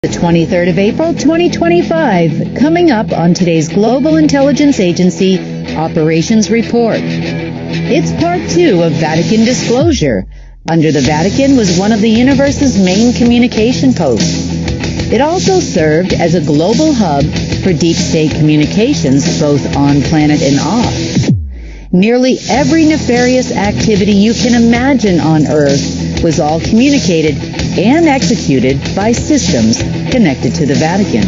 The 23rd of April, 2025, coming up on today's Global Intelligence Agency Operations Report. It's part 2 of Vatican disclosure. Under the Vatican was one of the universe's main communication posts. It also served as a global hub for deep state communications, both on planet and off. Nearly every nefarious activity you can imagine on Earth was all communicated and executed by systems connected to the Vatican.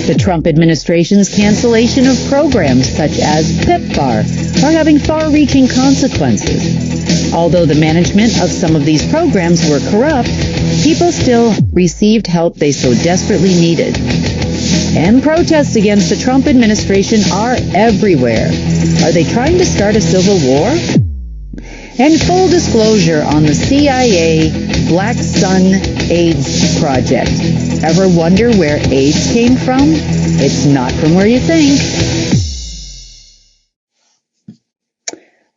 The Trump administration's cancellation of programs such as PEPFAR are having far-reaching consequences. Although the management of some of these programs were corrupt, people still received help they so desperately needed. And protests against the Trump administration are everywhere. Are they trying to start a civil war? And full disclosure on the CIA Black Sun AIDS Project. Ever wonder where AIDS came from? It's not from where you think.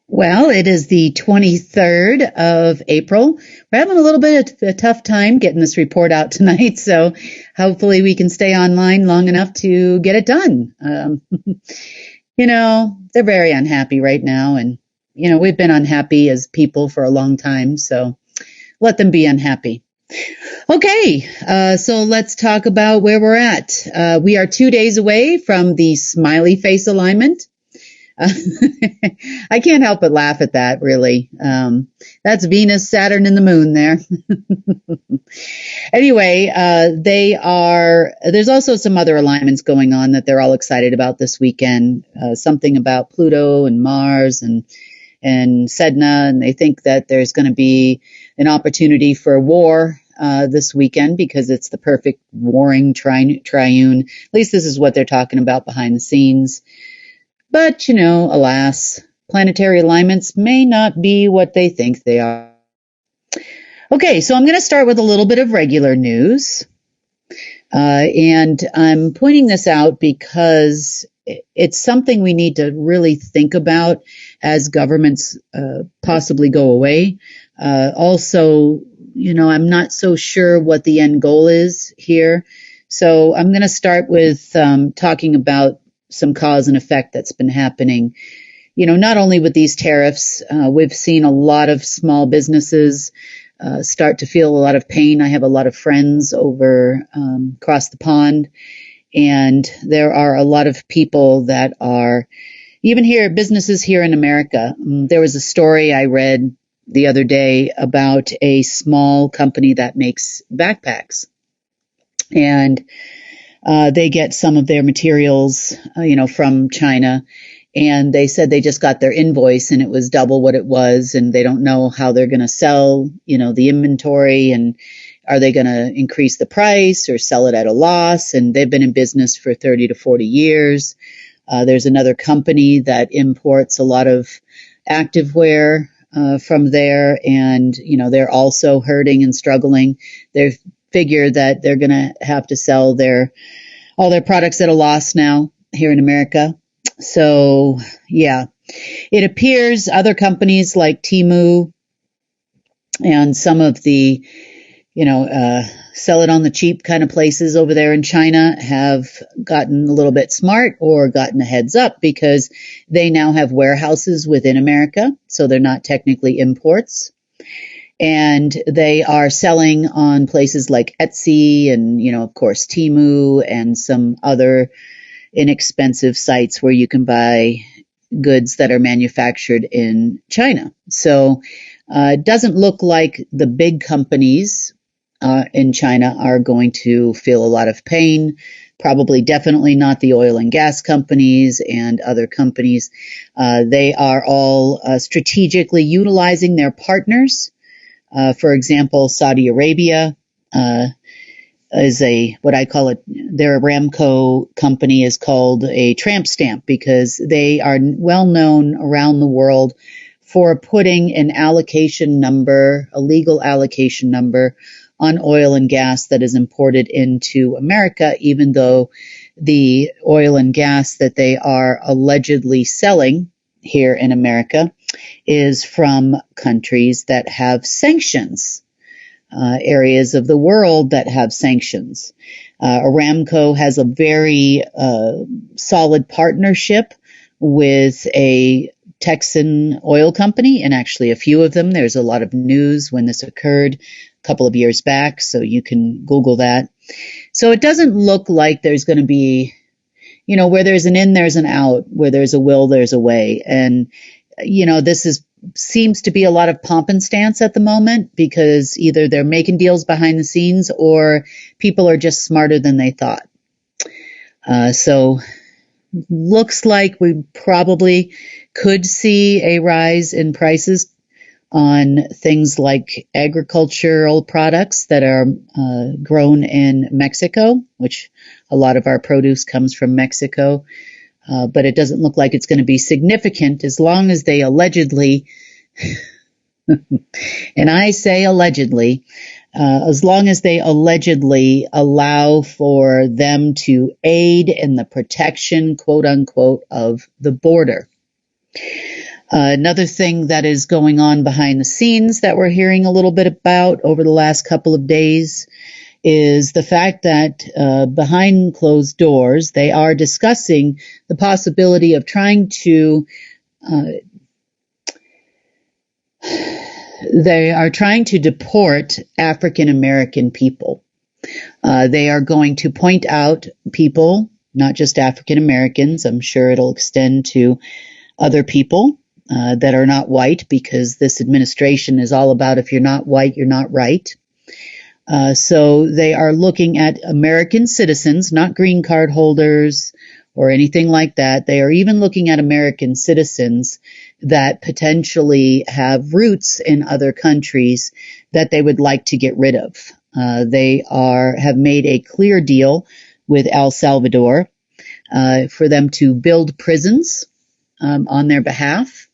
Well, it is the 23rd of April. We're having a little bit of a tough time getting this report out tonight, so hopefully we can stay online long enough to get it done. They're very unhappy right now, and we've been unhappy as people for a long time, so let them be unhappy. Okay, so let's talk about where we're at. We are 2 days away from the smiley face alignment. I can't help but laugh at that, really. That's Venus, Saturn, and the moon there. Anyway, there's also some other alignments going on that they're all excited about this weekend. Something about Pluto and Mars and Sedna, and they think that there's going to be an opportunity for war this weekend because it's the perfect warring triune. At least this is what they're talking about behind the scenes. But, alas, planetary alignments may not be what they think they are. Okay, so I'm going to start with a little bit of regular news. And I'm pointing this out because it's something we need to really think about as governments possibly go away. Also, I'm not so sure what the end goal is here. So I'm going to start with talking about some cause and effect that's been happening. Not only with these tariffs, we've seen a lot of small businesses start to feel a lot of pain. I have a lot of friends over across the pond, and there are a lot of people that are even here, businesses here in America. There was a story I read the other day about a small company that makes backpacks, and they get some of their materials, from China, and they said they just got their invoice and it was double what it was, and they don't know how they're going to sell, the inventory, and are they going to increase the price or sell it at a loss? And they've been in business for 30 to 40 years. There's another company that imports a lot of activewear from there, and, they're also hurting and struggling. They're figure that they're going to have to sell all their products at a loss now here in America. So, yeah, it appears other companies like Temu and some of the, sell it on the cheap kind of places over there in China have gotten a little bit smart or gotten a heads up because they now have warehouses within America. So they're not technically imports. And they are selling on places like Etsy and, of course, Temu and some other inexpensive sites where you can buy goods that are manufactured in China. So it doesn't look like the big companies in China are going to feel a lot of pain. Probably definitely not the oil and gas companies and other companies. They are all strategically utilizing their partners. For example, Saudi Arabia is what I call it, their Aramco company is called a tramp stamp because they are well known around the world for putting an allocation number, a legal allocation number on oil and gas that is imported into America, even though the oil and gas that they are allegedly selling here in America is from countries that have sanctions areas of the world that have sanctions. Aramco has a very solid partnership with a Texan oil company, and actually a few of them. There's a lot of news when this occurred a couple of years back, so you can Google that. So it doesn't look like there's going to be, where there's an in, there's an out, where there's a will, there's a way. And, this seems to be a lot of pomp and stance at the moment, because either they're making deals behind the scenes or people are just smarter than they thought. So looks like we probably could see a rise in prices on things like agricultural products that are grown in Mexico, which a lot of our produce comes from Mexico. But it doesn't look like it's going to be significant, as long as they allegedly, and I say allegedly, as long as they allegedly allow for them to aid in the protection, quote unquote, of the border. Another thing that is going on behind the scenes that we're hearing a little bit about over the last couple of days is the fact that behind closed doors, they are discussing the possibility of trying to deport African American people. They are going to point out people, not just African Americans. I'm sure it'll extend to other people that are not white, because this administration is all about, if you're not white, you're not right. So they are looking at American citizens, not green card holders or anything like that. They are even looking at American citizens that potentially have roots in other countries that they would like to get rid of. They have made a clear deal with El Salvador for them to build prisons on their behalf.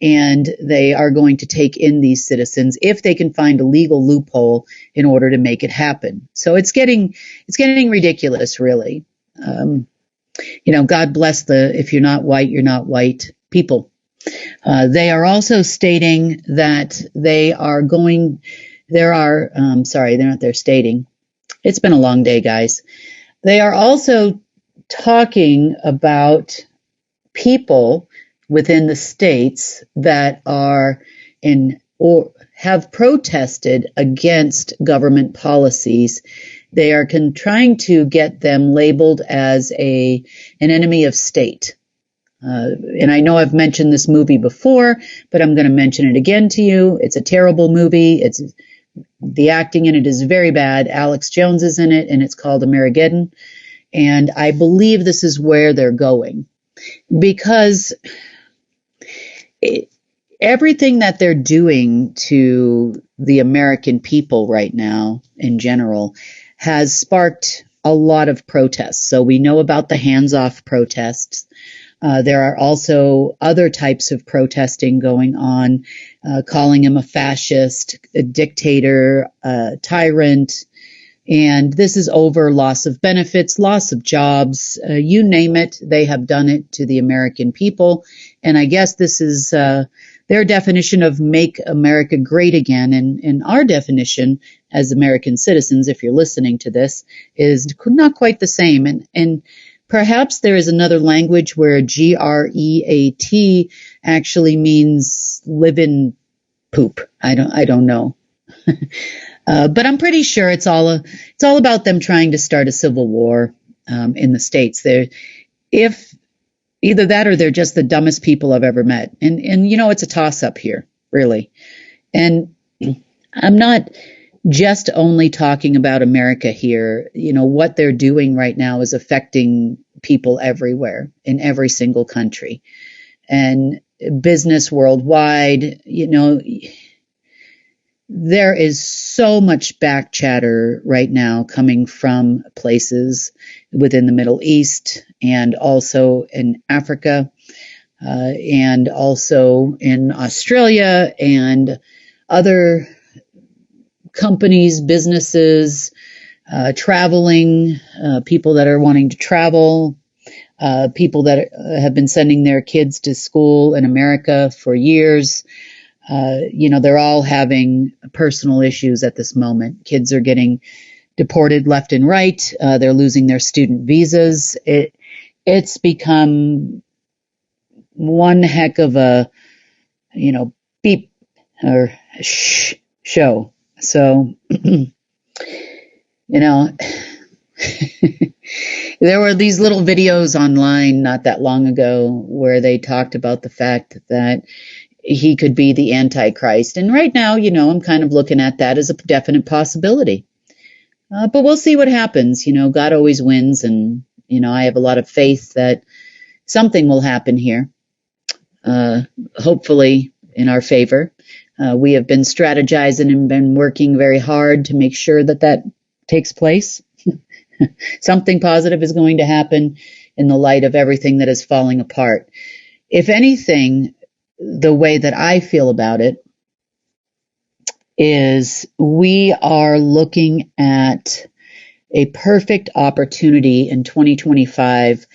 And they are going to take in these citizens if they can find a legal loophole in order to make it happen. So it's getting ridiculous, really. God bless if you're not white, you're not white people. They are also stating that they're stating. It's been a long day, guys. They are also talking about people within the states that are or have protested against government policies. They are trying to get them labeled as an enemy of state. And I know I've mentioned this movie before, but I'm going to mention it again to you. It's a terrible movie. The acting in it is very bad. Alex Jones is in it, and it's called Amerigeddon. And I believe this is where they're going, because everything that they're doing to the American people right now in general has sparked a lot of protests. So we know about the hands-off protests. There are also other types of protesting going on, calling him a fascist, a dictator, a tyrant. And this is over loss of benefits, loss of jobs, you name it. They have done it to the American people. And I guess this is their definition of make America great again. And our definition as American citizens, if you're listening to this, is not quite the same. And perhaps there is another language where GREAT actually means live in poop. I don't know. But I'm pretty sure it's all about them trying to start a civil war in the States. If either that or they're just the dumbest people I've ever met. And it's a toss-up here, really. And I'm not just only talking about America here. What they're doing right now is affecting people everywhere, in every single country. And business worldwide, there is so much back chatter right now coming from places within the Middle East and also in Africa and also in Australia and other companies, businesses, traveling, people that are wanting to travel, people that have been sending their kids to school in America for years. They're all having personal issues at this moment. Kids are getting deported left and right. They're losing their student visas. It's become one heck of a, beep or shh show. So, there were these little videos online not that long ago where they talked about the fact that he could be the Antichrist. And right now, I'm kind of looking at that as a definite possibility. But we'll see what happens. God always wins. And, I have a lot of faith that something will happen here, hopefully in our favor. We have been strategizing and been working very hard to make sure that takes place. Something positive is going to happen in the light of everything that is falling apart. If anything, the way that I feel about it is we are looking at a perfect opportunity in 2025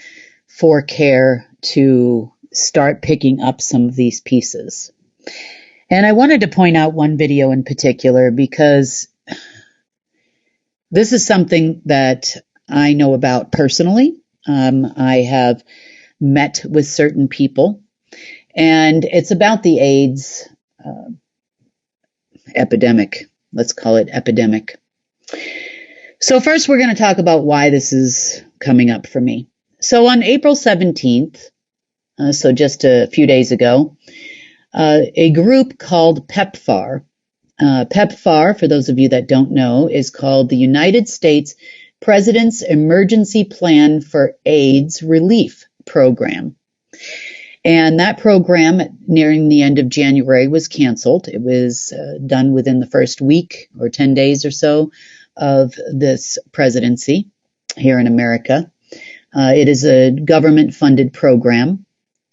for CARE to start picking up some of these pieces. And I wanted to point out one video in particular because this is something that I know about personally. I have met with certain people, and it's about the AIDS epidemic. Let's call it epidemic. So first, we're going to talk about why this is coming up for me. So on April 17th, so just a few days ago, a group called PEPFAR. PEPFAR, for those of you that don't know, is called the United States President's Emergency Plan for AIDS Relief Program. And that program, nearing the end of January, was canceled. It was done within the first week or 10 days or so of this presidency here in America. It is a government-funded program.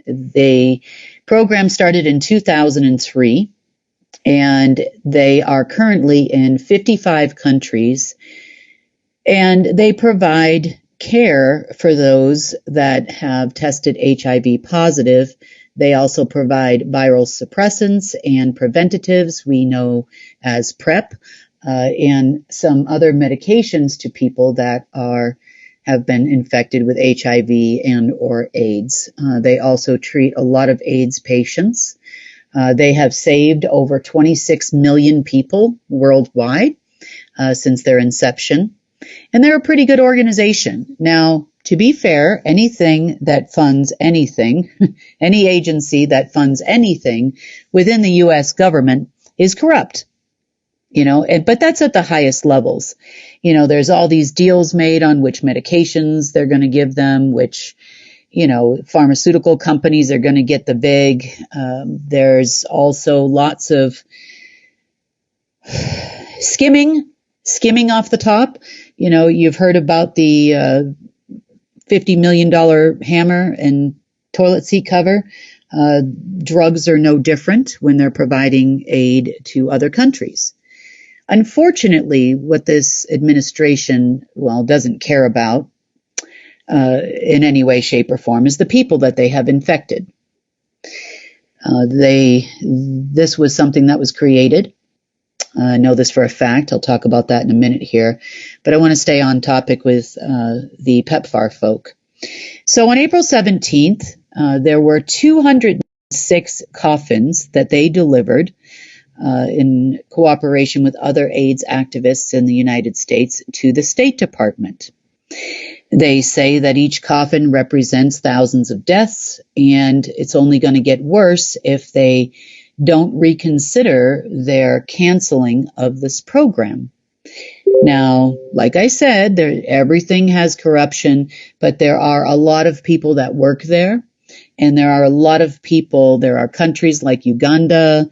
The program started in 2003, and they are currently in 55 countries, and they provide care for those that have tested HIV positive. They also provide viral suppressants and preventatives we know as PrEP, and some other medications to people that have been infected with HIV and or AIDS. They also treat a lot of AIDS patients. They have saved over 26 million people worldwide since their inception. And they're a pretty good organization. Now, to be fair, anything that funds anything, any agency that funds anything within the U.S. government is corrupt. But that's at the highest levels. There's all these deals made on which medications they're going to give them, which, pharmaceutical companies are going to get the big. There's also lots of skimming off the top. You've heard about the $50 million hammer and toilet seat cover. Drugs are no different when they're providing aid to other countries. Unfortunately, what this administration, doesn't care about in any way, shape, or form is the people that they have infected. This was something that was created. I know this for a fact. I'll talk about that in a minute here. But I want to stay on topic with the PEPFAR folk. So on April 17th, there were 206 coffins that they delivered in cooperation with other AIDS activists in the United States to the State Department. They say that each coffin represents thousands of deaths, and it's only going to get worse if they don't reconsider their canceling of this program. Now, like I said, everything has corruption, but there are a lot of people that work there, and there are a lot of people, there are countries like Uganda,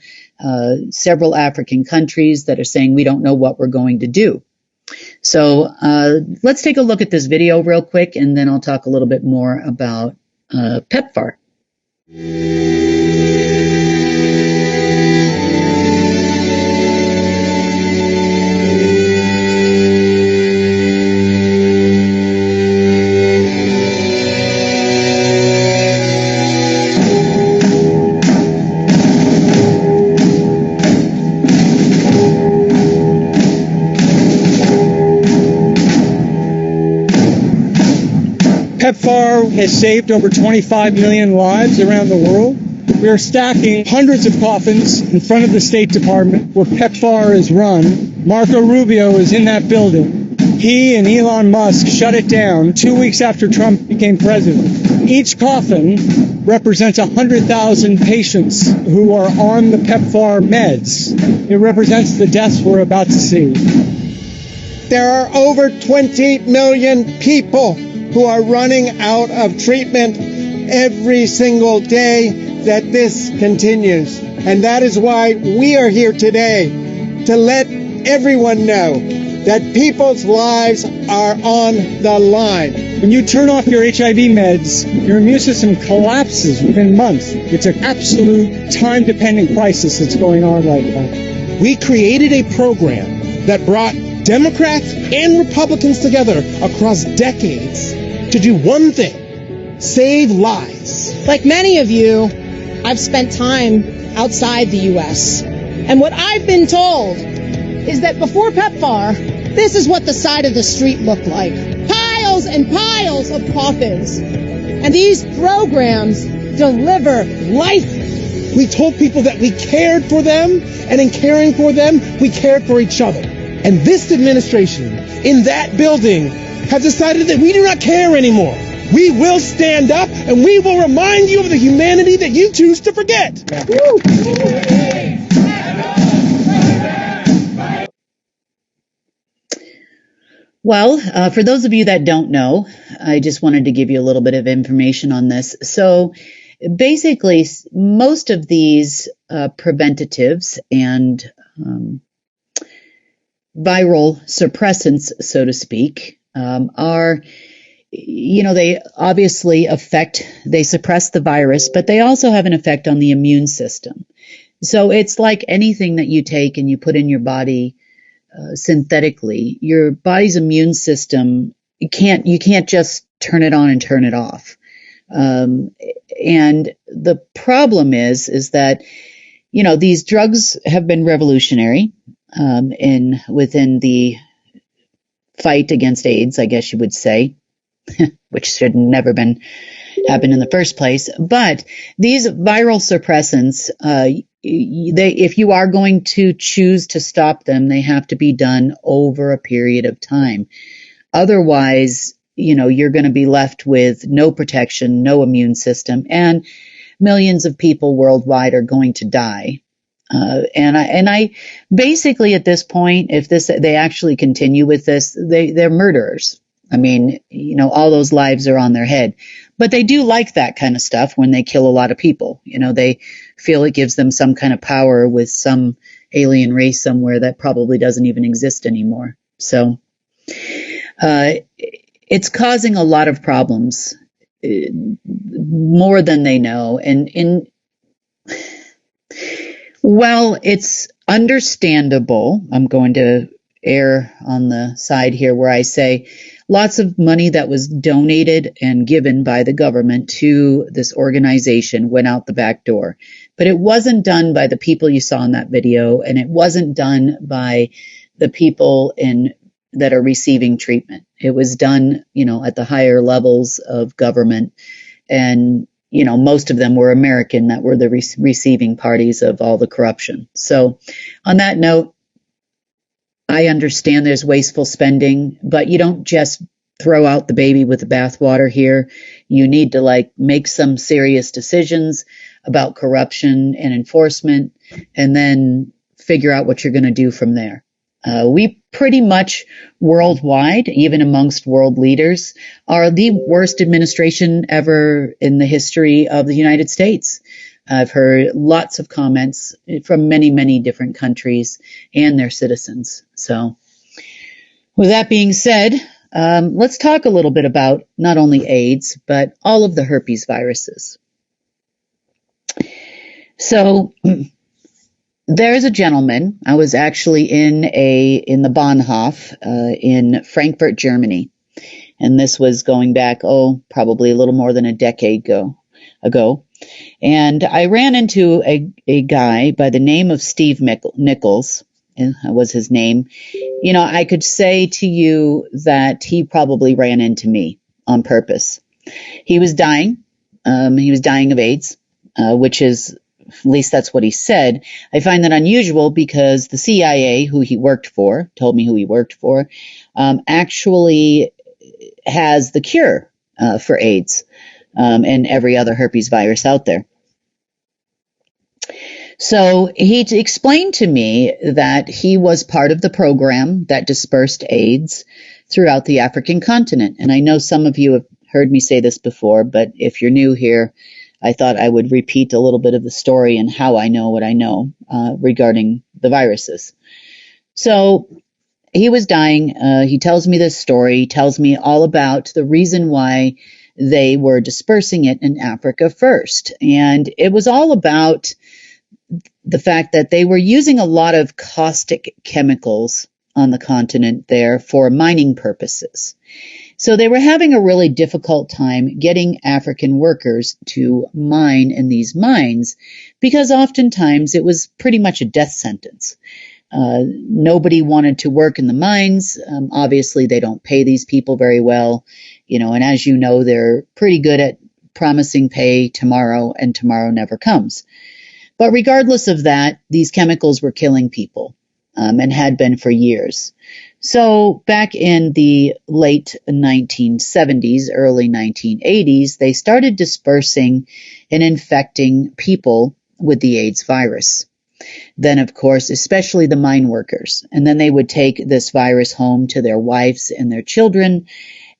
several African countries that are saying we don't know what we're going to do. So let's take a look at this video real quick, and then I'll talk a little bit more about PEPFAR. PEPFAR has saved over 25 million lives around the world. We are stacking hundreds of coffins in front of the State Department where PEPFAR is run. Marco Rubio is in that building. He and Elon Musk shut it down 2 weeks after Trump became president. Each coffin represents 100,000 patients who are on the PEPFAR meds. It represents the deaths we're about to see. There are over 20 million people who are running out of treatment every single day that this continues. And that is why we are here today, to let everyone know that people's lives are on the line. When you turn off your HIV meds, your immune system collapses within months. It's an absolute time-dependent crisis that's going on right now. We created a program that brought Democrats and Republicans together across decades to do one thing: save lives. Like many of you, I've spent time outside the U.S. And what I've been told is that before PEPFAR, this is what the side of the street looked like. Piles and piles of coffins. And these programs deliver life. We told people that we cared for them, and in caring for them, we cared for each other. And this administration, in that building, has decided that we do not care anymore. We will stand up, and we will remind you of the humanity that you choose to forget. Well, for those of you that don't know, I just wanted to give you a little bit of information on this. So basically, most of these preventatives and viral suppressants, so to speak, are, they obviously they suppress the virus, but they also have an effect on the immune system. So it's like anything that you take and you put in your body synthetically. Your body's immune system, you can't just turn it on and turn it off. And the problem is that, these drugs have been revolutionary within the fight against AIDS, I guess you would say, which should never happen in the first place. But these viral suppressants, if you are going to choose to stop them, they have to be done over a period of time. Otherwise, you're going to be left with no protection, no immune system, and millions of people worldwide are going to die. And I basically at this point, if they actually continue with this, they're murderers. I mean, all those lives are on their head, but they do like that kind of stuff when they kill a lot of people. They feel it gives them some kind of power with some alien race somewhere that probably doesn't even exist anymore. So, it's causing a lot of problems, more than they know. And well, it's understandable. I'm going to err on the side here where I say lots of money that was donated and given by the government to this organization went out the back door. But it wasn't done by the people you saw in that video, and it wasn't done by the people that are receiving treatment. It was done, at the higher levels of government. And, most of them were American that were the receiving parties of all the corruption. So on that note, I understand there's wasteful spending, but you don't just throw out the baby with the bathwater here. You need to make some serious decisions about corruption and enforcement, and then figure out what you're going to do from there. We pretty much worldwide, even amongst world leaders, are the worst administration ever in the history of the United States. I've heard lots of comments from many, many different countries and their citizens. So with that being said, let's talk a little bit about not only AIDS, but all of the herpes viruses. So there's a gentleman. I was actually in the Bahnhof in Frankfurt, Germany. And this was going back, probably a little more than a decade ago. And I ran into a guy by the name of Steve Nichols, was his name. I could say to you that he probably ran into me on purpose. He was dying. He was dying of AIDS, which is, at least that's what he said. I find that unusual because the CIA, who he worked for, told me who he worked for, actually has the cure for AIDS and every other herpes virus out there. So he explained to me that he was part of the program that dispersed AIDS throughout the African continent. And I know some of you have heard me say this before, but if you're new here, I thought I would repeat a little bit of the story and how I know what I know regarding the viruses. So he was dying. He tells me this story, tells me all about the reason why they were dispersing it in Africa first. And it was all about the fact that they were using a lot of caustic chemicals on the continent there for mining purposes. So they were having a really difficult time getting African workers to mine in these mines because oftentimes it was pretty much a death sentence. Nobody wanted to work in the mines. Obviously, they don't pay these people very well, and as you know, they're pretty good at promising pay tomorrow, and tomorrow never comes. But regardless of that, these chemicals were killing people and had been for years. So back in the late 1970s, early 1980s, they started dispersing and infecting people with the AIDS virus. Then, of course, especially the mine workers. And then they would take this virus home to their wives and their children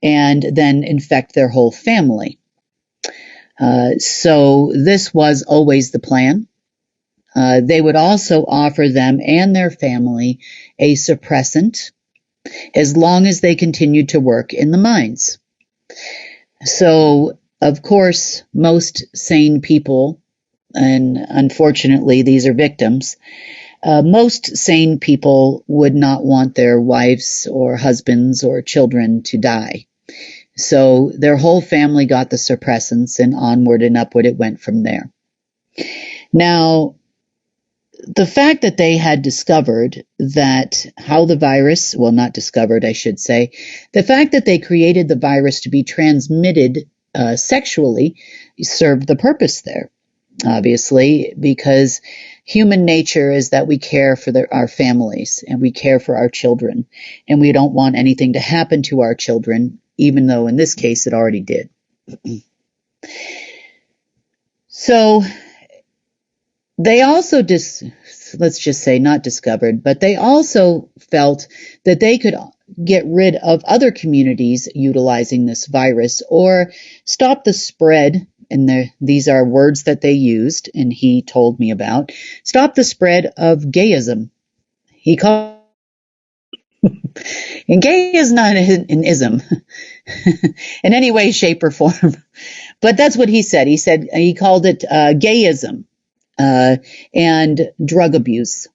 and then infect their whole family. So this was always the plan. They would also offer them and their family a suppressant as long as they continued to work in the mines. So, of course, most sane people, and unfortunately these are victims, most sane people would not want their wives or husbands or children to die. So their whole family got the suppressants, and onward and upward it went from there. Now, the fact that they had discovered that how the virus, well, not discovered, I should say, the fact that they created the virus to be transmitted sexually served the purpose there, obviously, because human nature is that we care for our families and we care for our children, and we don't want anything to happen to our children, even though in this case it already did. So they also let's just say not discovered, but they also felt that they could get rid of other communities utilizing this virus or stop the spread, and these are words that they used and he told me about, stop the spread of gayism. He called and gay is not an ism in any way, shape, or form, but that's what he said. He called it gayism. And drug abuse.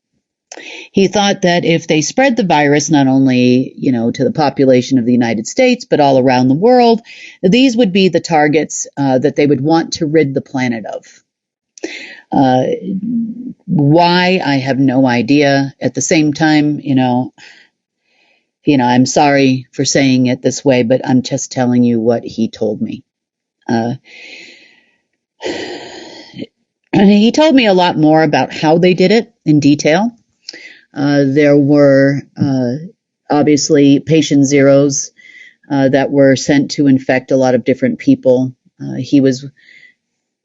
He thought that if they spread the virus, not only, to the population of the United States, but all around the world, these would be the targets that they would want to rid the planet of. Why? I have no idea. At the same time, I'm sorry for saying it this way, but I'm just telling you what he told me. He told me a lot more about how they did it in detail. There were obviously patient zeros that were sent to infect a lot of different people. He was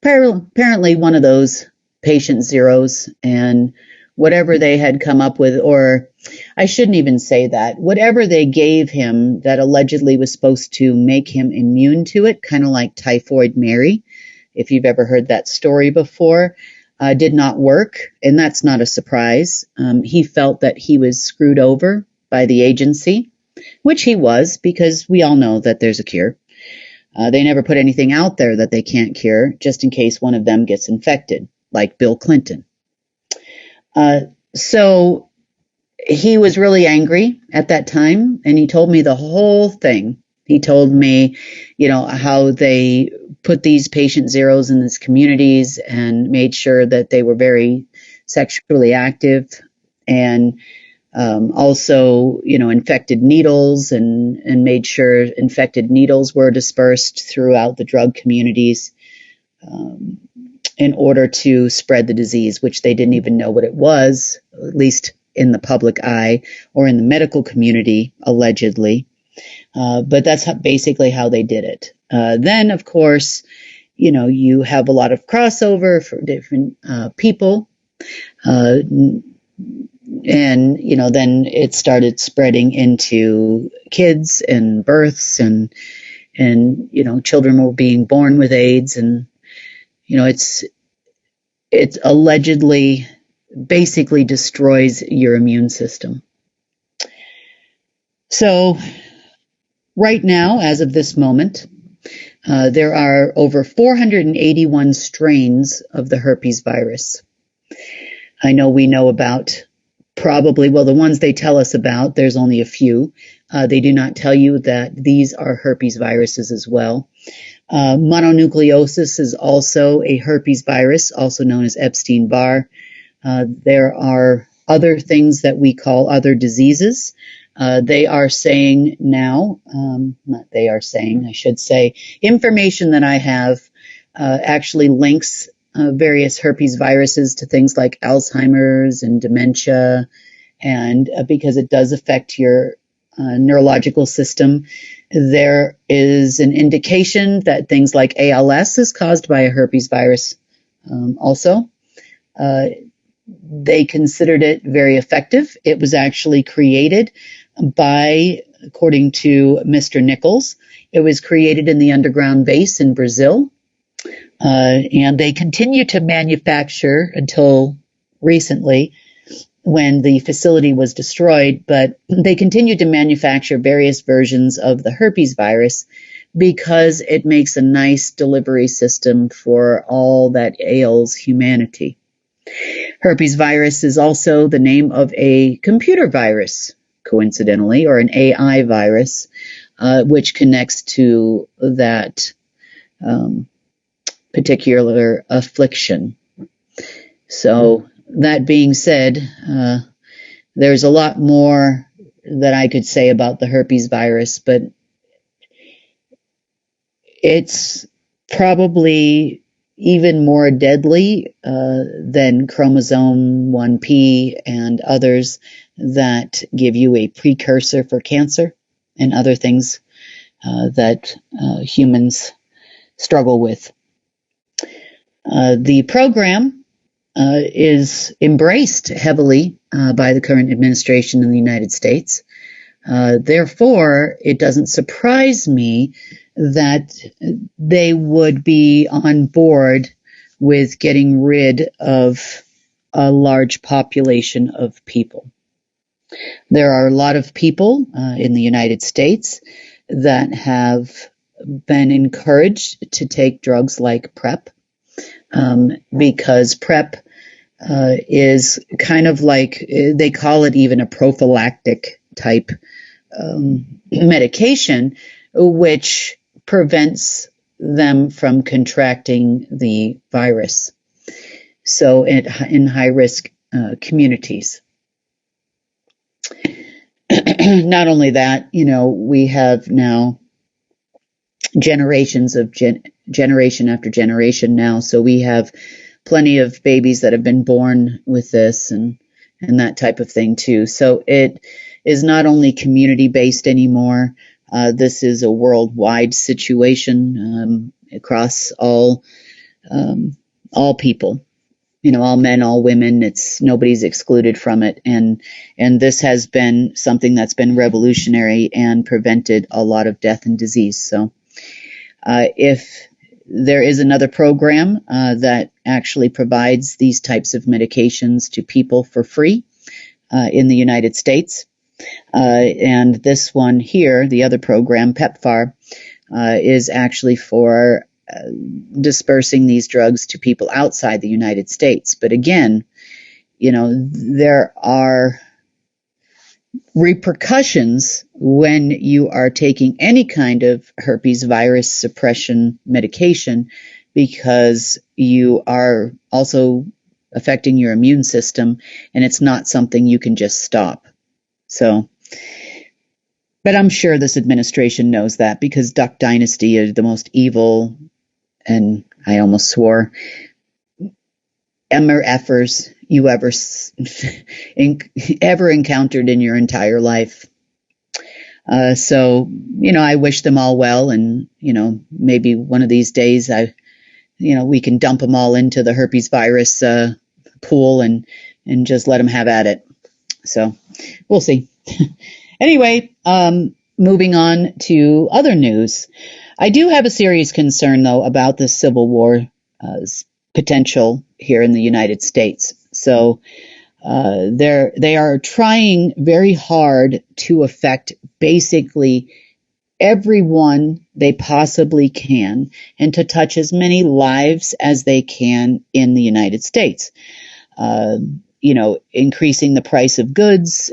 apparently one of those patient zeros, and whatever they had come up with, or I shouldn't even say that, whatever they gave him that allegedly was supposed to make him immune to it, kind of like Typhoid Mary, if you've ever heard that story before, did not work, and that's not a surprise. He felt that he was screwed over by the agency, which he was, because we all know that there's a cure. They never put anything out there that they can't cure, just in case one of them gets infected, like Bill Clinton. So he was really angry at that time, and he told me the whole thing. He told me, how they put these patient zeros in these communities and made sure that they were very sexually active and Also, infected needles and made sure infected needles were dispersed throughout the drug communities in order to spread the disease, which they didn't even know what it was, at least in the public eye or in the medical community, allegedly. But that's basically how they did it. Then, of course, you have a lot of crossover for different people. And, then it started spreading into kids and births and children were being born with AIDS. And, it's allegedly basically destroys your immune system. So right now, as of this moment, there are over 481 strains of the herpes virus. I know we know about the ones they tell us about, there's only a few. They do not tell you that these are herpes viruses as well. Mononucleosis is also a herpes virus, also known as Epstein-Barr. There are other things that we call other diseases. They are saying now, I should say, information that I have actually links various herpes viruses to things like Alzheimer's and dementia, and because it does affect your neurological system. There is an indication that things like ALS is caused by a herpes virus also. They considered it very effective. It was actually created by, according to Mr. Nichols, it was created in the underground base in Brazil. And they continue to manufacture until recently when the facility was destroyed, but they continued to manufacture various versions of the herpes virus because it makes a nice delivery system for all that ails humanity. Herpes virus is also the name of a computer virus, coincidentally, or an AI virus, which connects to that particular affliction. So that being said, there's a lot more that I could say about the herpes virus, but it's probably even more deadly than chromosome 1p and others that give you a precursor for cancer and other things that humans struggle with. The program is embraced heavily by the current administration in the United States. Therefore, it doesn't surprise me that they would be on board with getting rid of a large population of people. There are a lot of people in the United States that have been encouraged to take drugs like PrEP, because PrEP is kind of like, they call it even a prophylactic type medication, which prevents them from contracting the virus. So in high-risk communities. Not only that, we have now generations of generation after generation now. So we have plenty of babies that have been born with this and that type of thing too. So it is not only community-based anymore. This is a worldwide situation across all people. All men, all women. Nobody's excluded from it, and this has been something that's been revolutionary and prevented a lot of death and disease. So, if there is another program that actually provides these types of medications to people for free in the United States, and this one here, the other program, PEPFAR, is actually for dispersing these drugs to people outside the United States. But again, there are repercussions when you are taking any kind of herpes virus suppression medication, because you are also affecting your immune system, and it's not something you can just stop. So, but I'm sure this administration knows that, because Duck Dynasty are the most evil, and I almost swore, MRFers you ever encountered in your entire life. So, I wish them all well, and, maybe one of these days we can dump them all into the herpes virus pool and just let them have at it. So we'll see. Anyway, moving on to other news. I do have a serious concern, though, about the Civil War potential here in the United States. So they are trying very hard to affect basically everyone they possibly can, and to touch as many lives as they can in the United States. Increasing the price of goods,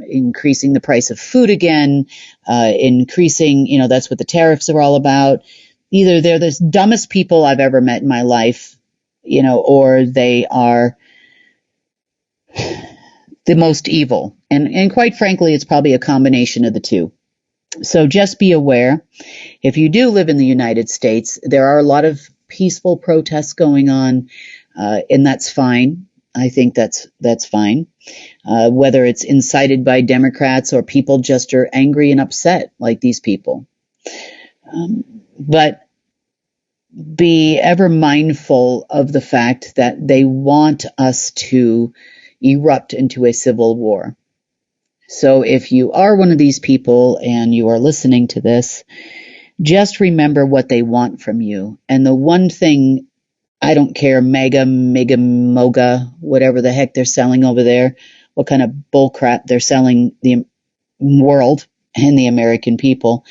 increasing the price of food again, increasing, that's what the tariffs are all about. Either they're the dumbest people I've ever met in my life, or they are the most evil. And quite frankly, it's probably a combination of the two. So just be aware, if you do live in the United States, there are a lot of peaceful protests going on, and that's fine. I think that's fine. Whether it's incited by Democrats or people just are angry and upset like these people. But be ever mindful of the fact that they want us to erupt into a civil war. So if you are one of these people and you are listening to this, just remember what they want from you. And the one thing, I don't care, mega, moga, whatever the heck they're selling over there, what kind of bullcrap they're selling the world and the American people,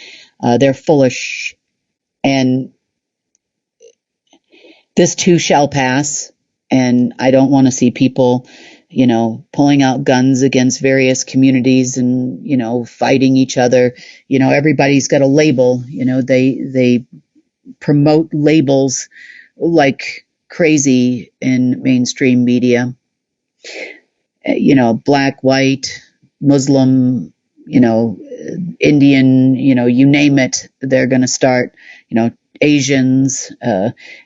they're full of and this too shall pass. And I don't want to see people, pulling out guns against various communities and, fighting each other. Everybody's got a label, they promote labels like crazy in mainstream media. Black, white, Muslim, Indian, you name it, they're going to start, Asians,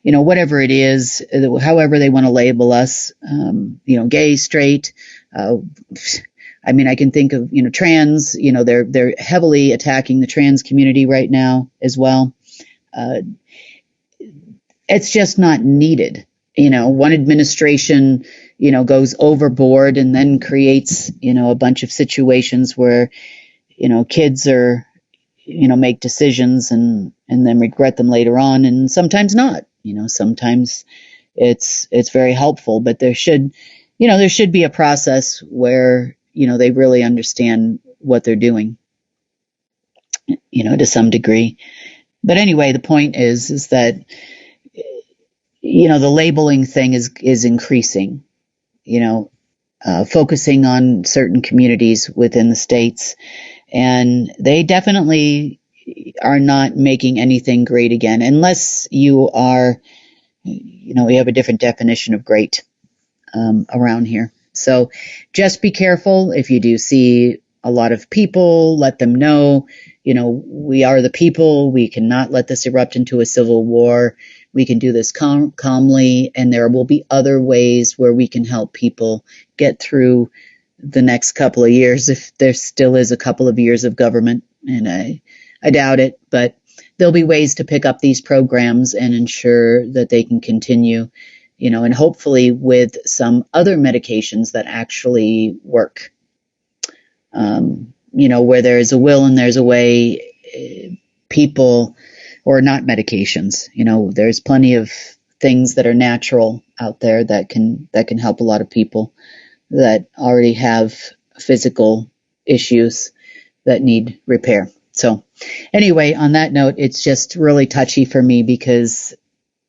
whatever it is, however they want to label us, gay, straight. I can think of, trans, they're heavily attacking the trans community right now as well. It's just not needed. One administration, goes overboard and then creates, a bunch of situations where, kids are, make decisions and then regret them later on, and sometimes not. Sometimes it's very helpful, but there should be a process where, they really understand what they're doing, to some degree. But anyway, the point is that, the labeling thing is increasing, focusing on certain communities within the states. And they definitely are not making anything great again, unless you are, we have a different definition of great around here. So just be careful. If you do see a lot of people, let them know, we are the people. We cannot let this erupt into a civil war. We can do this calmly, and there will be other ways where we can help people get through the next couple of years, if there still is a couple of years of government, and I doubt it, but there'll be ways to pick up these programs and ensure that they can continue, and hopefully with some other medications that actually work. Where there is a will and there's a way, people, or not medications, there's plenty of things that are natural out there that can help a lot of people that already have physical issues that need repair. So anyway, on that note, it's just really touchy for me, because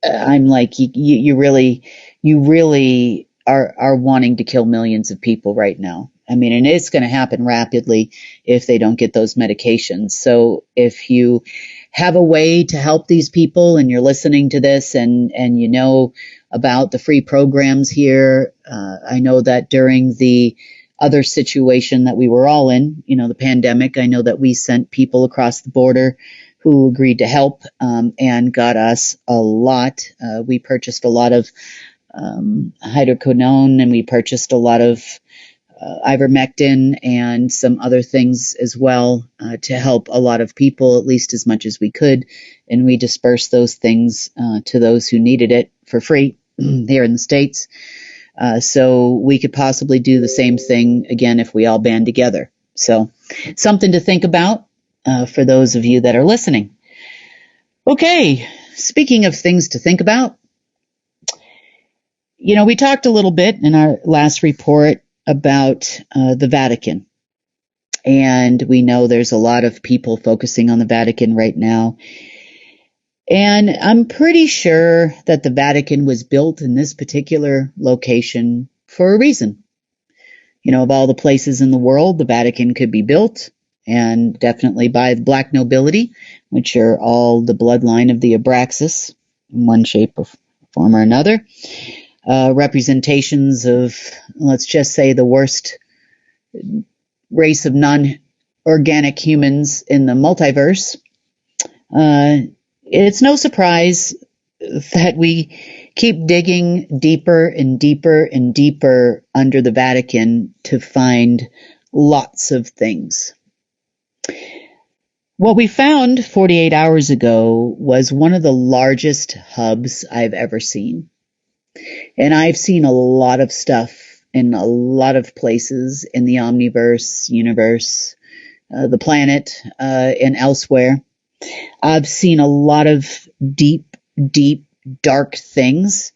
I'm like, you really are wanting to kill millions of people right now. And it's going to happen rapidly if they don't get those medications. So if you have a way to help these people and you're listening to this and about the free programs here, I know that during the other situation that we were all in, the pandemic. I know that we sent people across the border who agreed to help and got us a lot. We purchased a lot of hydroquinone, and we purchased a lot of ivermectin and some other things as well to help a lot of people, at least as much as we could. And we dispersed those things to those who needed it for free here in the States. So we could possibly do the same thing again if we all band together. So something to think about for those of you that are listening. Okay, speaking of things to think about, we talked a little bit in our last report about the Vatican. And we know there's a lot of people focusing on the Vatican right now. And I'm pretty sure that the Vatican was built in this particular location for a reason. Of all the places in the world, the Vatican could be built, and definitely by the black nobility, which are all the bloodline of the Abraxas in one shape or form or another. Representations of, let's just say, the worst race of non-organic humans in the multiverse. It's no surprise that we keep digging deeper and deeper and deeper under the Vatican to find lots of things. What we found 48 hours ago was one of the largest hubs I've ever seen. And I've seen a lot of stuff in a lot of places in the omniverse, universe, the planet, and elsewhere. I've seen a lot of deep, deep, dark things.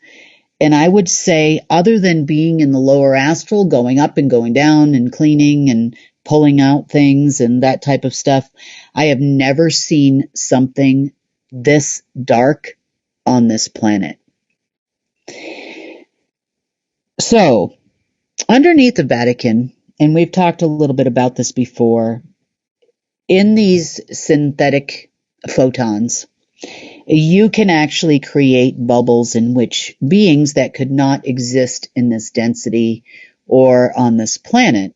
And I would say, other than being in the lower astral, going up and going down and cleaning and pulling out things and that type of stuff, I have never seen something this dark on this planet. So, underneath the Vatican, and we've talked a little bit about this before, in these synthetic photons, you can actually create bubbles in which beings that could not exist in this density or on this planet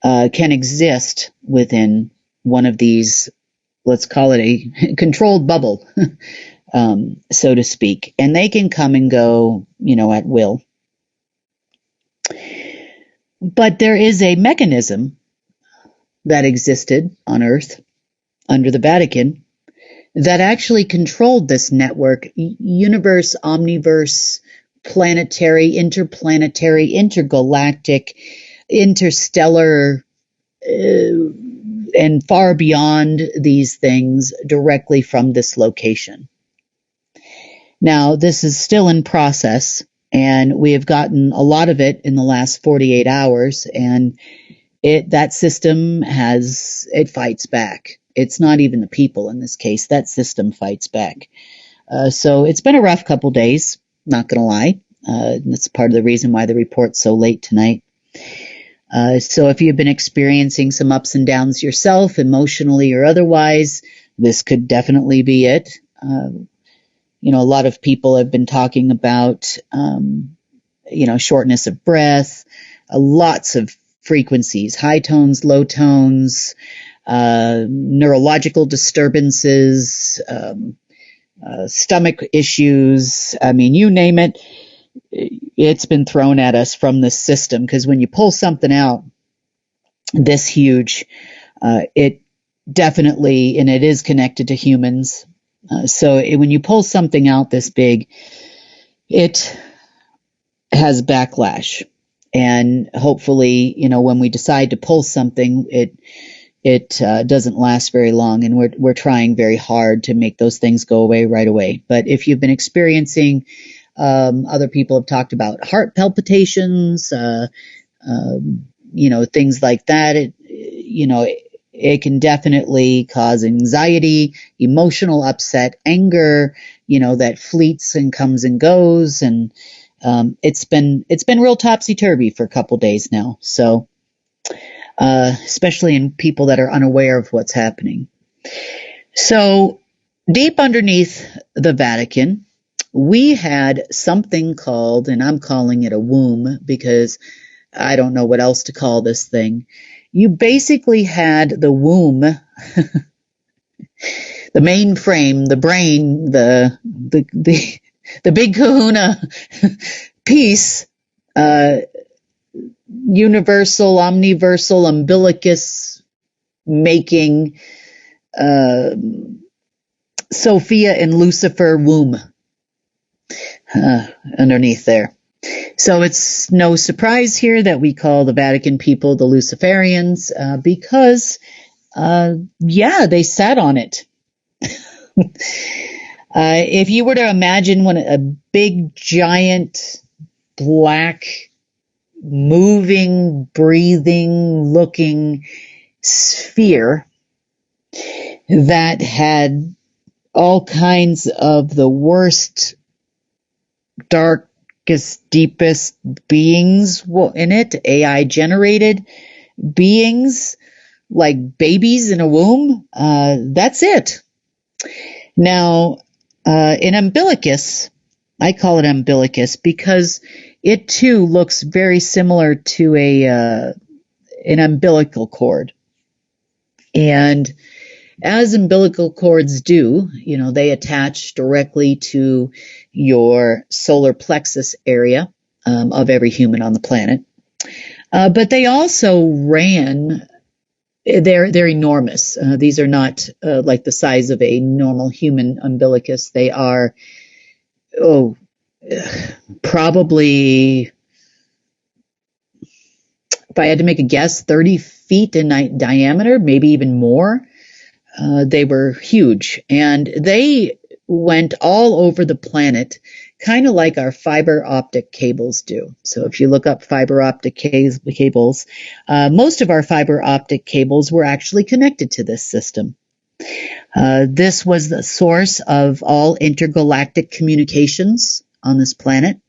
can exist within one of these, let's call it a controlled bubble, so to speak. And they can come and go, at will. But there is a mechanism that existed on Earth under the Vatican that actually controlled this network, universe, omniverse, planetary, interplanetary, intergalactic, interstellar, and far beyond these things directly from this location. Now, this is still in process, and we have gotten a lot of it in the last 48 hours, and that system it fights back. It's not even the people in this case. That system fights back. So it's been a rough couple days, not going to lie. That's part of the reason why the report's so late tonight. So if you've been experiencing some ups and downs yourself, emotionally or otherwise, this could definitely be it. A lot of people have been talking about, shortness of breath, lots of frequencies, high tones, low tones, neurological disturbances, stomach issues. I mean, you name it, it's been thrown at us from this system, because when you pull something out this huge, it definitely, and it is connected to humans. When you pull something out this big, it has backlash. And hopefully, when we decide to pull something, it doesn't last very long, and we're trying very hard to make those things go away right away. But if you've been experiencing, other people have talked about heart palpitations, things like that. It can definitely cause anxiety, emotional upset, anger, that fleets and comes and goes, and it's been real topsy-turvy for a couple days now. So, especially in people that are unaware of what's happening. So, deep underneath the Vatican, we had something called, and I'm calling it a womb, because I don't know what else to call this thing. You basically had the womb, the mainframe, the brain, the big kahuna piece, universal, omniversal, umbilicus making Sophia and Lucifer womb underneath there. So it's no surprise here that we call the Vatican people the Luciferians because, they sat on it. If you were to imagine a big, giant, black, moving, breathing, looking sphere that had all kinds of the worst, darkest, deepest beings in it, AI generated beings like babies in a womb, that's it. Now, an umbilicus, I call it umbilicus because it too looks very similar to an umbilical cord. And as umbilical cords do, they attach directly to your solar plexus area of every human on the planet. But they also ran, they're enormous. These are not like the size of a normal human umbilicus. They are, probably, if I had to make a guess, 30 feet in diameter, maybe even more. They were huge, and they went all over the planet, kind of like our fiber optic cables do. So if you look up fiber optic cables, most of our fiber optic cables were actually connected to this system. This was the source of all intergalactic communications on this planet.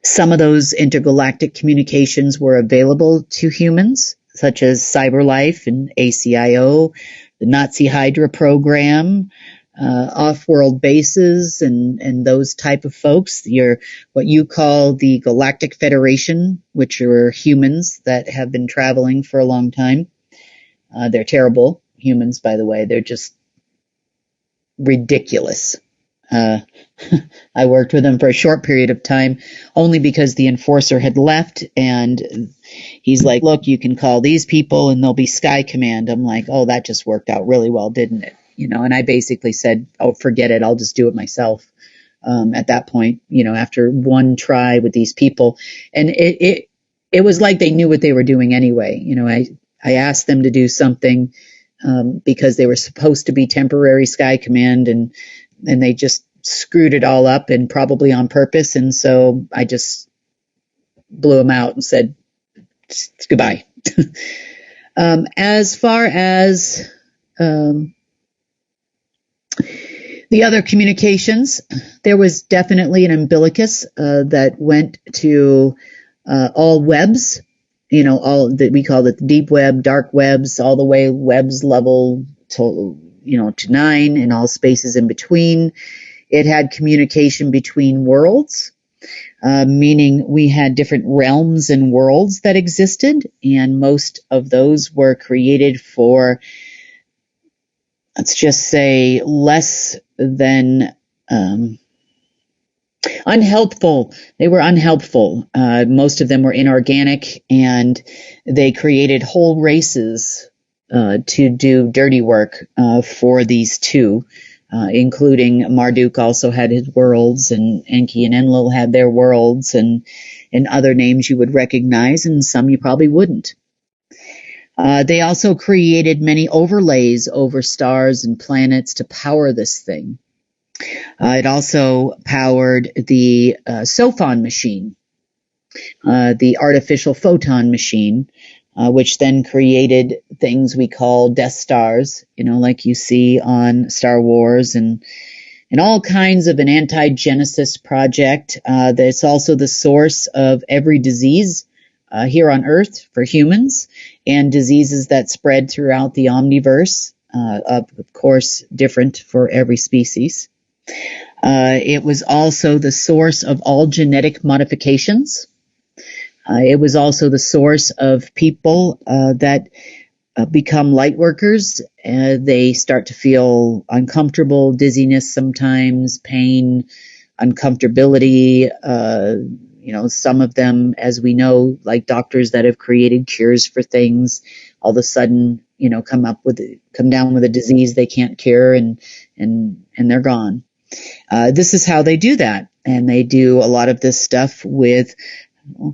Some of those intergalactic communications were available to humans, such as CyberLife and ACIO, the Nazi Hydra program, off-world bases, and those type of folks. What you call the Galactic Federation, which are humans that have been traveling for a long time. They're terrible humans, by the way. They're just ridiculous. I worked with him for a short period of time, only because the enforcer had left, and he's like, look, you can call these people and they'll be Sky Command. I'm like, oh, that just worked out really well, didn't it? And I basically said, oh, forget it. I'll just do it myself. At that point, after one try with these people, and it was like they knew what they were doing anyway. I asked them to do something, because they were supposed to be temporary Sky Command, and they just screwed it all up, and probably on purpose. And so I just blew them out and said, goodbye. As far as the other communications, there was definitely an umbilicus that went to all webs, all that we call it the deep web, dark webs, all the way webs level to 9 and all spaces in between. It had communication between worlds, meaning we had different realms and worlds that existed, and most of those were created for, let's just say, less than unhelpful. They were unhelpful. Most of them were inorganic, and they created whole races to do dirty work for these two, including Marduk also had his worlds, and Enki and Enlil had their worlds, and other names you would recognize, and some you probably wouldn't. They also created many overlays over stars and planets to power this thing. It also powered the Sophon machine, the artificial photon machine, which then created things we call Death Stars, like you see on Star Wars, and all kinds of an anti-Genesis project. That's also the source of every disease here on Earth for humans, and diseases that spread throughout the omniverse, of course, different for every species. It was also the source of all genetic modifications. It was also the source of people that become light workers. They start to feel uncomfortable, dizziness sometimes, pain, uncomfortability. Some of them, as we know, like doctors that have created cures for things, all of a sudden, come down with a disease they can't cure, and they're gone. This is how they do that, and they do a lot of this stuff with,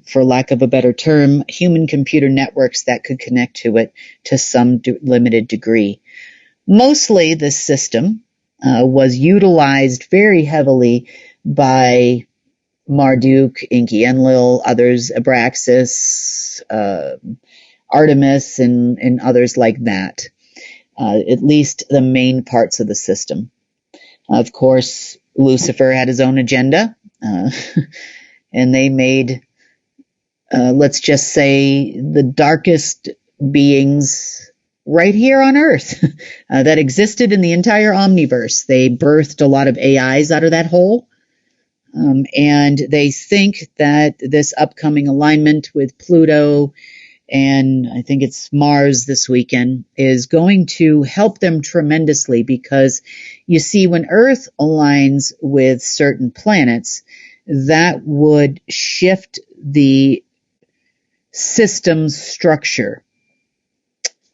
for lack of a better term, human-computer networks that could connect to it to some limited degree. Mostly, this system was utilized very heavily by Marduk, Enki Enlil, others, Abraxas, Artemis, and others like that. At least the main parts of the system. Of course, Lucifer had his own agenda, and they made, let's just say, the darkest beings right here on Earth that existed in the entire omniverse. They birthed a lot of AIs out of that hole. And they think that this upcoming alignment with Pluto, and I think it's Mars this weekend, is going to help them tremendously, because you see, when Earth aligns with certain planets, that would shift the system's structure.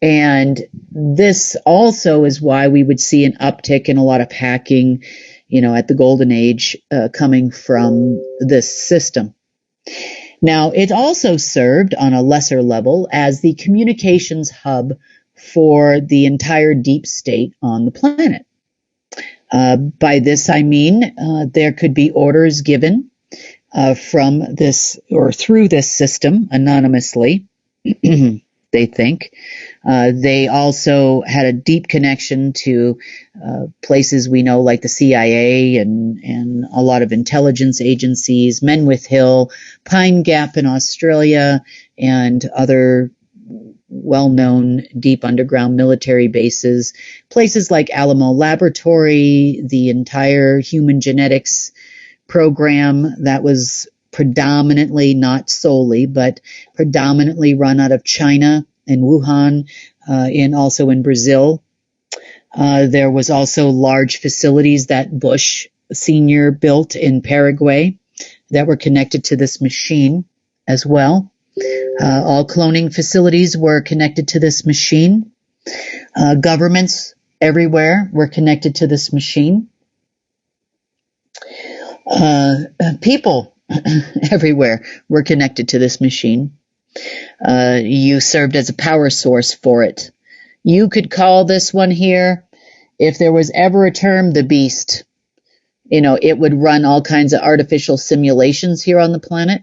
And this also is why we would see an uptick in a lot of hacking, at the golden age, coming from this system. Now, it also served on a lesser level as the communications hub for the entire deep state on the planet. By this, I mean there could be orders given from this or through this system anonymously. They think. They also had a deep connection to places we know, like the CIA and a lot of intelligence agencies, Menwith Hill, Pine Gap in Australia, and other well-known deep underground military bases, places like Alamo Laboratory, the entire human genetics program that was predominantly, not solely, but predominantly run out of China and Wuhan, and also in Brazil. There was also large facilities that Bush Sr. built in Paraguay that were connected to this machine as well. All cloning facilities were connected to this machine. Governments everywhere were connected to this machine. People everywhere were connected to this machine. You served as a power source for it. You could call this one here, if there was ever a term, the beast. It would run all kinds of artificial simulations here on the planet.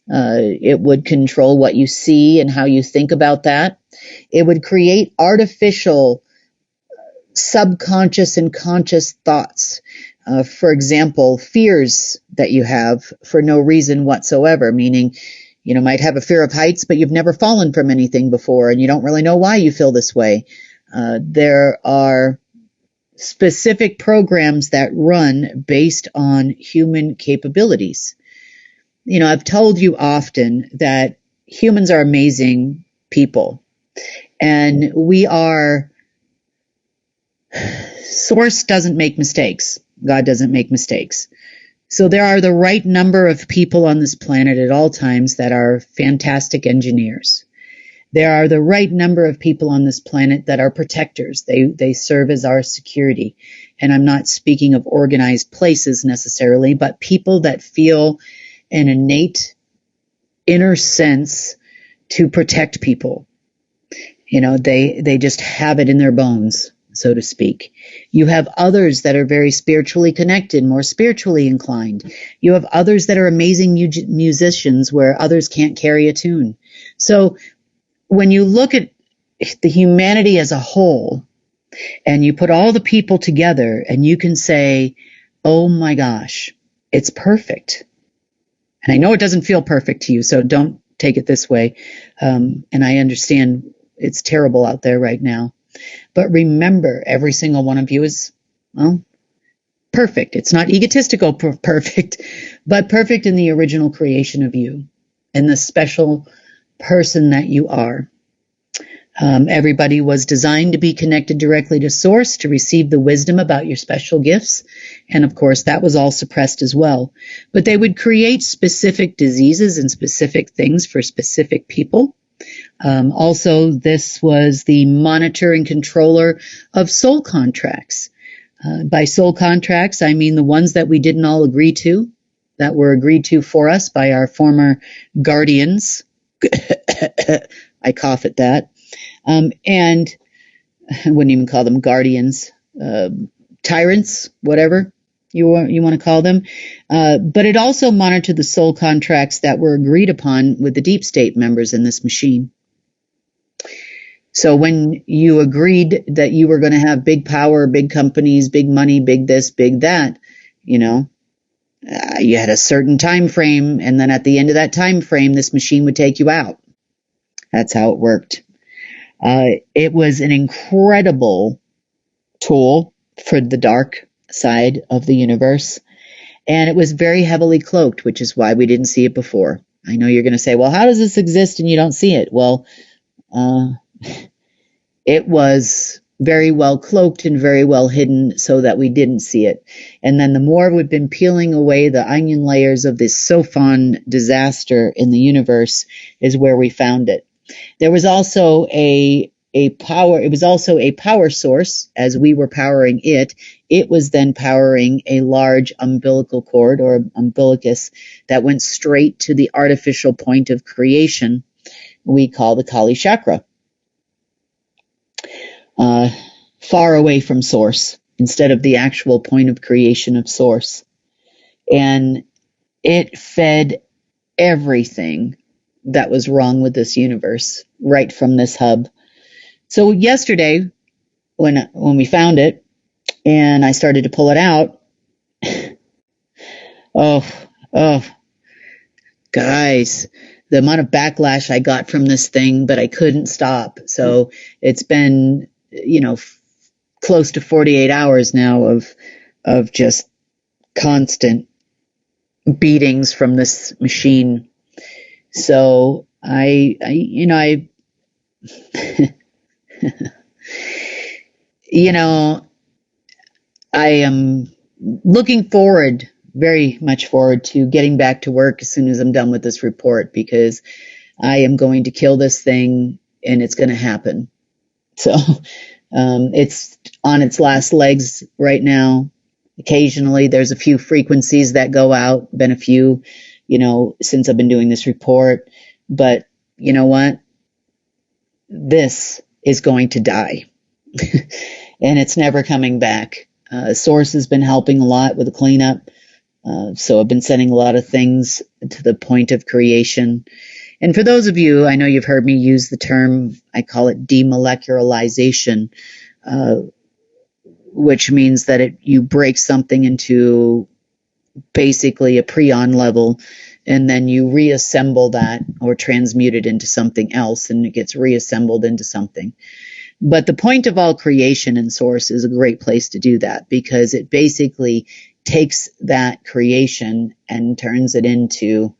It would control what you see and how you think about that. It would create artificial subconscious and conscious thoughts. For example, fears that you have for no reason whatsoever, meaning, might have a fear of heights, but you've never fallen from anything before, and you don't really know why you feel this way. There are specific programs that run based on human capabilities. I've told you often that humans are amazing people, and Source doesn't make mistakes. God doesn't make mistakes. So there are the right number of people on this planet at all times that are fantastic engineers. There are the right number of people on this planet that are protectors. They serve as our security. And I'm not speaking of organized places necessarily, but people that feel an innate inner sense to protect people. They just have it in their bones, so to speak. You have others that are very spiritually connected, more spiritually inclined. You have others that are amazing musicians where others can't carry a tune. So when you look at the humanity as a whole, and you put all the people together, and you can say, oh my gosh, it's perfect. And I know it doesn't feel perfect to you, so don't take it this way. And I understand it's terrible out there right now. But remember, every single one of you is, perfect. It's not egotistical perfect, but perfect in the original creation of you. and the special person that you are. Everybody was designed to be connected directly to Source to receive the wisdom about your special gifts. And of course, that was all suppressed as well. But they would create specific diseases and specific things for specific people. Also, this was the monitor and controller of soul contracts. By soul contracts, I mean the ones that we didn't all agree to, that were agreed to for us by our former guardians. I cough at that. And I wouldn't even call them guardians, tyrants, whatever you want to call them. But it also monitored the soul contracts that were agreed upon with the deep state members in this machine. So when you agreed that you were going to have big power, big companies, big money, big this, big that, you had a certain time frame, and then at the end of that time frame, this machine would take you out. That's how it worked. It was an incredible tool for the dark side of the universe, and it was very heavily cloaked, which is why we didn't see it before. I know you're going to say, well, how does this exist and you don't see it? Well, it was very well cloaked and very well hidden so that we didn't see it. And then the more we've been peeling away the onion layers of this Sophon disaster in the universe is where we found it. There was also it was also a power source. As we were powering it, it was then powering a large umbilical cord or umbilicus that went straight to the artificial point of creation we call the Kali chakra. Far away from Source, instead of the actual point of creation of Source. And it fed everything that was wrong with this universe right from this hub. So yesterday, when we found it and I started to pull it out, guys, the amount of backlash I got from this thing, but I couldn't stop. So it's been, close to 48 hours now of just constant beatings from this machine. So I am looking forward, very much forward to getting back to work as soon as I'm done with this report, because I am going to kill this thing and it's going to happen. So it's on its last legs right now. Occasionally there's a few frequencies that go out, been a few, since I've been doing this report. But you know what? This is going to die. And it's never coming back. Source has been helping a lot with the cleanup. So I've been sending a lot of things to the point of creation. And for those of you, I know you've heard me use the term, I call it demolecularization, which means that you break something into basically a prion level, and then you reassemble that or transmute it into something else, and it gets reassembled into something. But the point of all creation in Source is a great place to do that, because it basically takes that creation and turns it into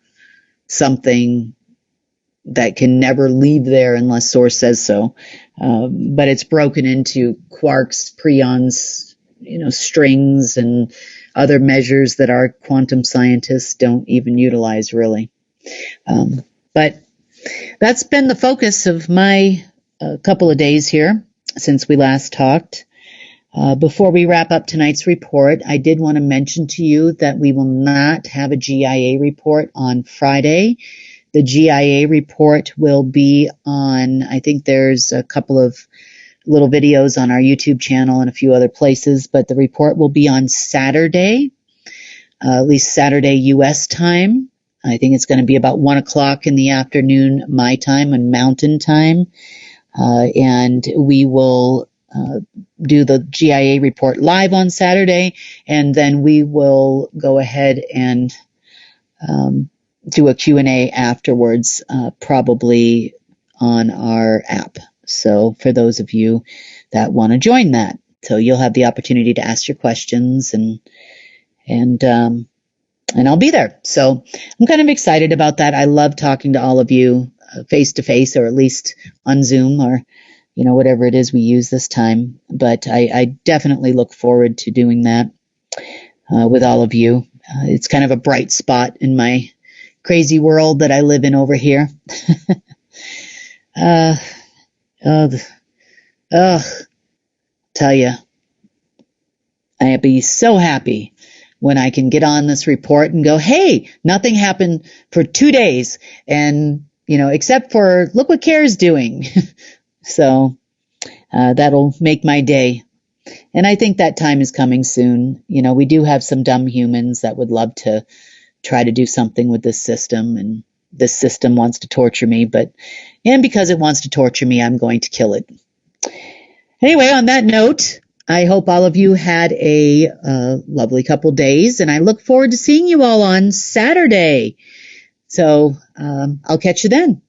something that can never leave there unless Source says so. But it's broken into quarks, prions, strings, and other measures that our quantum scientists don't even utilize, really. But that's been the focus of my couple of days here since we last talked. Before we wrap up tonight's report, I did want to mention to you that we will not have a GIA report on Friday. The GIA report will be on, I think there's a couple of little videos on our YouTube channel and a few other places, but the report will be on Saturday, at least Saturday U.S. time. I think it's going to be about 1 o'clock in the afternoon, my time and Mountain time. And we will do the GIA report live on Saturday, and then we will go ahead and do a Q&A afterwards, probably on our app. So for those of you that want to join that, so you'll have the opportunity to ask your questions and and I'll be there. So I'm kind of excited about that. I love talking to all of you face to face, or at least on Zoom, or whatever it is we use this time. But I definitely look forward to doing that with all of you. It's kind of a bright spot in my crazy world that I live in over here. Tell you, I'd be so happy when I can get on this report and go, hey, nothing happened for 2 days, and except for look what CARE's doing. So that'll make my day. And I think that time is coming soon. We do have some dumb humans that would love to try to do something with this system, and this system wants to torture me, and because it wants to torture me, I'm going to kill it. Anyway, on that note, I hope all of you had a lovely couple days, and I look forward to seeing you all on Saturday. So I'll catch you then.